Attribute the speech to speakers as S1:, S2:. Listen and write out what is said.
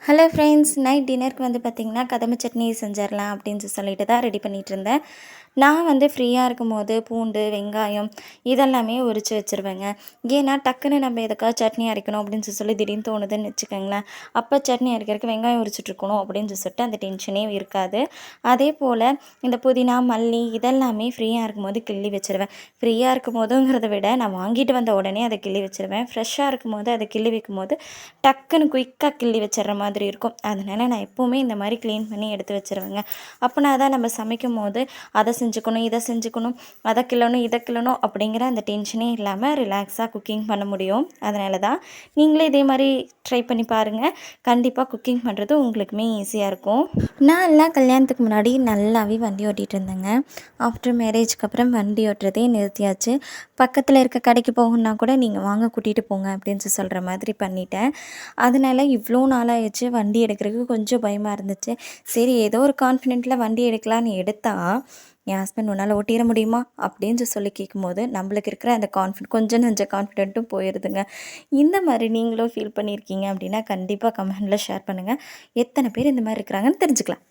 S1: Hello friends, night டின்னருக்கு வந்து பார்த்திங்கன்னா கதம்ப சட்னி செஞ்சிடலாம் அப்படின்னு சொல்லிட்டு தான் ரெடி பண்ணிகிட்டு இருந்தேன். நான் வந்து ஃப்ரீயாக இருக்கும்போது பூண்டு, வெங்காயம் இதெல்லாமே உரித்து வச்சுருவேங்க. ஏன்னா டக்குன்னு நம்ம எதுக்காவது சட்னி அரைக்கணும் அப்படின்னு சொல்லி திடீர்னு தோணுதுன்னு வச்சுக்கோங்களேன். அப்போ சட்னி அரைக்கிறதுக்கு வெங்காயம் உரிச்சிட்ருக்கணும் அப்படின்னு சொல்லிட்டு அந்த டென்ஷனே இருக்காது. அதே போல் இந்த புதினா, மல்லி இதெல்லாமே ஃப்ரீயாக இருக்கும்போது கிள்ளி வச்சுருவேன். ஃப்ரீயாக இருக்கும் போதுங்கிறத விட நான் வாங்கிட்டு வந்த உடனே அதை கிள்ளி வச்சுருவேன். ஃப்ரெஷ்ஷாக இருக்கும்போது அதை கிள்ளி வைக்கும்போது டக்குன்னு குயிக்காக கிள்ளி வச்சிடுற மாதிரி இருக்கும். அதனால் நான் எப்போவுமே இந்த மாதிரி க்ளீன் பண்ணி எடுத்து வச்சுருவேங்க. அப்போனா தான் நம்ம சமைக்கும்போது அதை செஞ்சுக்கணும், இதை செஞ்சுக்கணும், அதை கிள்ளணும், இதை கிள்ளணும் அப்படிங்கிற அந்த டென்ஷனே இல்லாமல் ரிலாக்ஸாக குக்கிங் பண்ண முடியும். அதனால தான் நீங்களே இதே மாதிரி ட்ரை பண்ணி பாருங்கள். கண்டிப்பாக குக்கிங் பண்ணுறது உங்களுக்குமே ஈஸியாக இருக்கும். நான் எல்லாம் கல்யாணத்துக்கு முன்னாடி நல்லாவே வண்டி ஓட்டிகிட்டு இருந்தேங்க. ஆஃப்டர் மேரேஜ்க்கு அப்புறம் வண்டி ஓட்டுறதே நிறுத்தியாச்சு. பக்கத்தில் இருக்க கடைக்கு போகணுன்னா கூட நீங்கள் வாங்க கூட்டிகிட்டு போங்க அப்படின்னு சொல்கிற மாதிரி பண்ணிட்டேன். அதனால இவ்வளோ நாளாகிடுச்சு வண்டி எடுக்கிறதுக்கு கொஞ்சம் பயமாக இருந்துச்சு. சரி ஏதோ ஒரு கான்ஃபிடென்ட்டில் வண்டி எடுக்கலான்னு எடுத்தால் என் ஹஸ்பண்ட் உன்னால் ஓட்டிட முடியுமா அப்படின்னு சொல்லி கேட்கும்போது நம்மளுக்கு இருக்கிற அந்த கொஞ்சம் நஞ்ச கான்ஃபிடென்ட்டும் போயிடுதுங்க. இந்த மாதிரி நீங்களும் ஃபீல் பண்ணியிருக்கீங்க அப்படின்னா கண்டிப்பாக கமெண்டில் ஷேர் பண்ணுங்கள். எத்தனை பேர் இந்த மாதிரி இருக்கிறாங்கன்னு தெரிஞ்சுக்கலாம்.